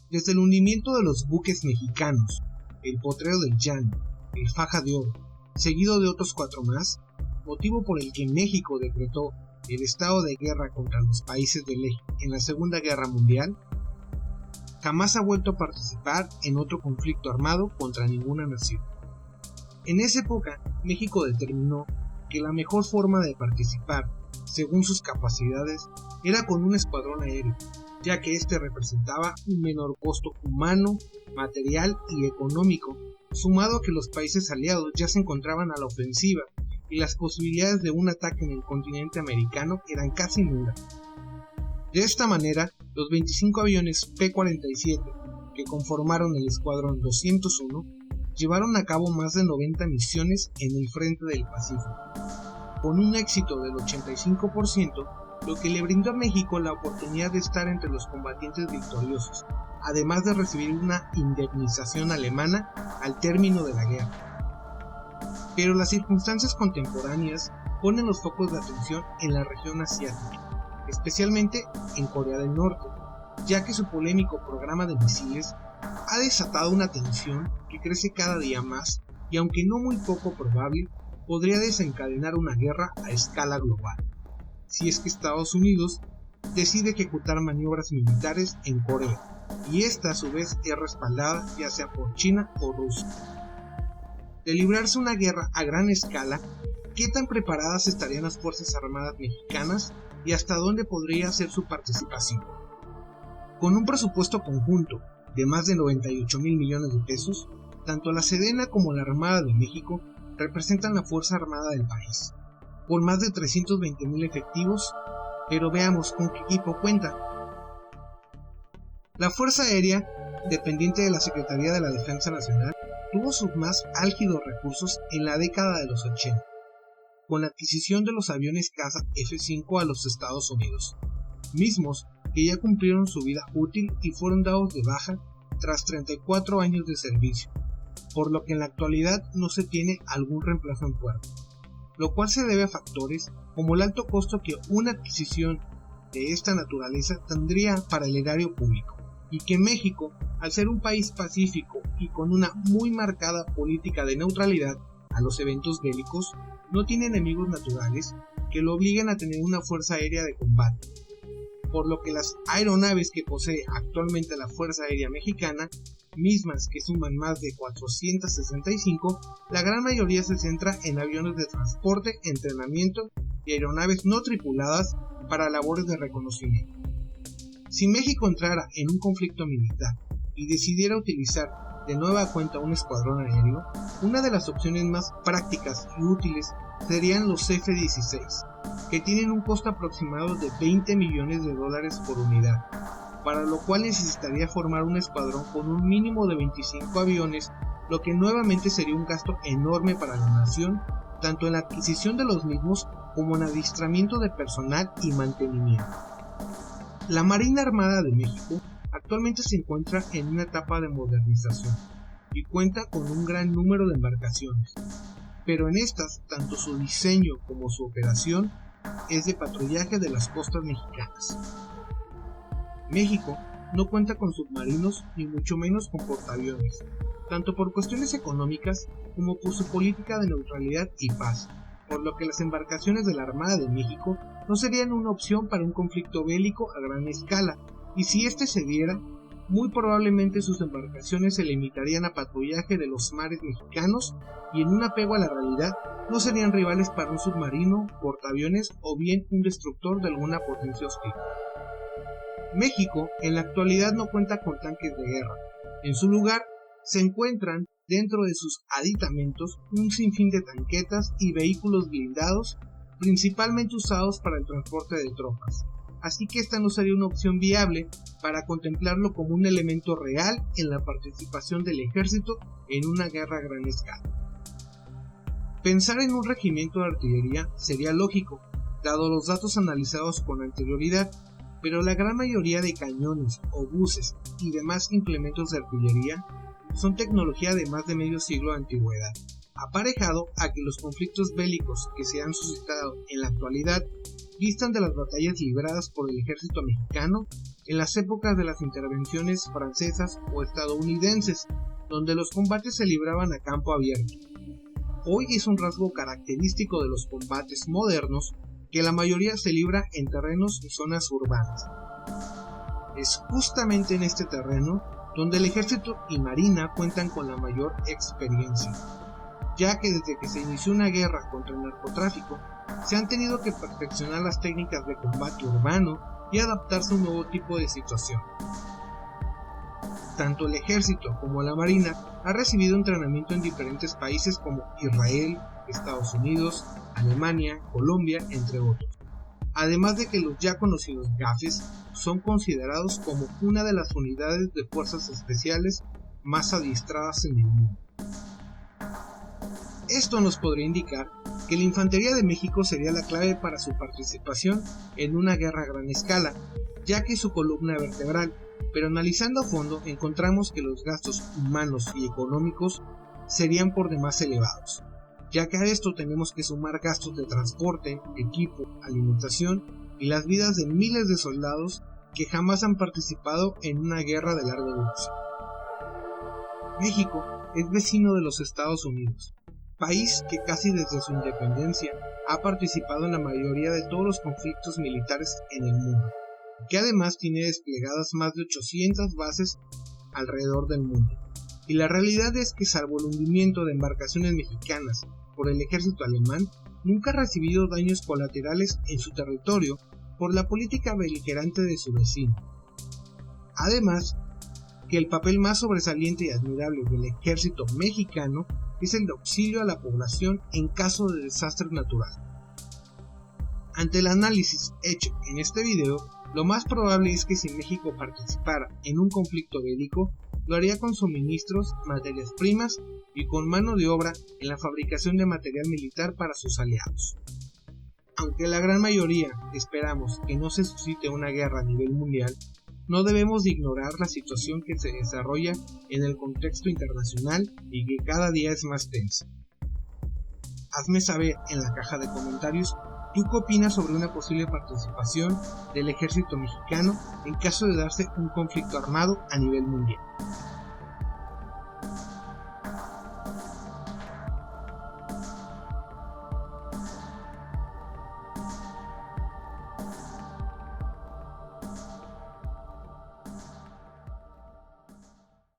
Desde el hundimiento de los buques mexicanos, el Potrero del Llano, el Faja de Oro, seguido de otros 4 más, motivo por el que México decretó el estado de guerra contra los países del eje en la Segunda Guerra Mundial, jamás ha vuelto a participar en otro conflicto armado contra ninguna nación. En esa época, México determinó que la mejor forma de participar, según sus capacidades, era con un escuadrón aéreo, ya que este representaba un menor costo humano, material y económico, sumado a que los países aliados ya se encontraban a la ofensiva y las posibilidades de un ataque en el continente americano eran casi nulas. De esta manera, los 25 aviones P-47 que conformaron el Escuadrón 201 llevaron a cabo más de 90 misiones en el frente del Pacífico, con un éxito del 85%, lo que le brindó a México la oportunidad de estar entre los combatientes victoriosos, además de recibir una indemnización alemana al término de la guerra. Pero las circunstancias contemporáneas ponen los focos de atención en la región asiática, especialmente en Corea del Norte, ya que su polémico programa de misiles ha desatado una tensión que crece cada día más y, aunque no muy poco probable, podría desencadenar una guerra a escala global, si es que Estados Unidos decide ejecutar maniobras militares en Corea, y esta a su vez es respaldada ya sea por China o Rusia. De librarse una guerra a gran escala, ¿qué tan preparadas estarían las Fuerzas Armadas mexicanas y hasta dónde podría ser su participación? Con un presupuesto conjunto de más de 98,000 millones de pesos, tanto la Sedena como la Armada de México representan la Fuerza Armada del país, con más de 320,000 efectivos, pero veamos con qué equipo cuenta. La Fuerza Aérea, dependiente de la Secretaría de la Defensa Nacional, tuvo sus más álgidos recursos en la década de los 80, con la adquisición de los aviones caza F-5 a los Estados Unidos, mismos que ya cumplieron su vida útil y fueron dados de baja tras 34 años de servicio, por lo que en la actualidad no se tiene algún reemplazo en puerto, lo cual se debe a factores como el alto costo que una adquisición de esta naturaleza tendría para el erario público, y que México, al ser un país pacífico y con una muy marcada política de neutralidad a los eventos bélicos, no tiene enemigos naturales que lo obliguen a tener una fuerza aérea de combate, por lo que las aeronaves que posee actualmente la Fuerza Aérea Mexicana, mismas que suman más de 465, la gran mayoría se centra en aviones de transporte, entrenamiento y aeronaves no tripuladas para labores de reconocimiento. Si México entrara en un conflicto militar y decidiera utilizar de nueva cuenta un escuadrón aéreo, una de las opciones más prácticas y útiles serían los F-16, que tienen un costo aproximado de $20 millones por unidad, para lo cual necesitaría formar un escuadrón con un mínimo de 25 aviones, lo que nuevamente sería un gasto enorme para la nación, tanto en la adquisición de los mismos como en adiestramiento de personal y mantenimiento. La Marina Armada de México actualmente se encuentra en una etapa de modernización y cuenta con un gran número de embarcaciones, pero en estas, tanto su diseño como su operación es de patrullaje de las costas mexicanas. México no cuenta con submarinos ni mucho menos con portaaviones, tanto por cuestiones económicas como por su política de neutralidad y paz, por lo que las embarcaciones de la Armada de México no serían una opción para un conflicto bélico a gran escala, y si este se diera, muy probablemente sus embarcaciones se limitarían a patrullaje de los mares mexicanos y en un apego a la realidad no serían rivales para un submarino, portaaviones o bien un destructor de alguna potencia hostil. México en la actualidad no cuenta con tanques de guerra. En su lugar se encuentran dentro de sus aditamentos un sinfín de tanquetas y vehículos blindados, principalmente usados para el transporte de tropas, así que esta no sería una opción viable para contemplarlo como un elemento real en la participación del ejército en una guerra a gran escala. Pensar en un regimiento de artillería sería lógico, dado los datos analizados con anterioridad, pero la gran mayoría de cañones, obuses y demás implementos de artillería son tecnología de más de medio siglo de antigüedad, aparejado a que los conflictos bélicos que se han suscitado en la actualidad distan de las batallas libradas por el ejército mexicano en las épocas de las intervenciones francesas o estadounidenses, donde los combates se libraban a campo abierto. Hoy es un rasgo característico de los combates modernos que la mayoría se libra en terrenos y zonas urbanas. Es justamente en este terreno donde el ejército y marina cuentan con la mayor experiencia, ya que desde que se inició una guerra contra el narcotráfico, se han tenido que perfeccionar las técnicas de combate urbano y adaptarse a un nuevo tipo de situación. Tanto el ejército como la marina ha recibido entrenamiento en diferentes países como Israel, Estados Unidos, Alemania, Colombia, entre otros. Además de que los ya conocidos GAFES son considerados como una de las unidades de fuerzas especiales más adiestradas en el mundo. Esto nos podría indicar que la Infantería de México sería la clave para su participación en una guerra a gran escala, ya que es su columna vertebral, pero analizando a fondo encontramos que los gastos humanos y económicos serían por demás elevados, ya que a esto tenemos que sumar gastos de transporte, equipo, alimentación y las vidas de miles de soldados que jamás han participado en una guerra de larga duración. México es vecino de los Estados Unidos, país que casi desde su independencia ha participado en la mayoría de todos los conflictos militares en el mundo, que además tiene desplegadas más de 800 bases alrededor del mundo. Y la realidad es que salvo el hundimiento de embarcaciones mexicanas por el ejército alemán, nunca ha recibido daños colaterales en su territorio por la política beligerante de su vecino. Además, que el papel más sobresaliente y admirable del ejército mexicano es el de auxilio a la población en caso de desastre natural. Ante el análisis hecho en este video, lo más probable es que si México participara en un conflicto bélico, lo haría con suministros, materias primas y con mano de obra en la fabricación de material militar para sus aliados. Aunque la gran mayoría esperamos que no se suscite una guerra a nivel mundial, no debemos de ignorar la situación que se desarrolla en el contexto internacional y que cada día es más tensa. Hazme saber en la caja de comentarios ¿tú qué opinas sobre una posible participación del ejército mexicano en caso de darse un conflicto armado a nivel mundial?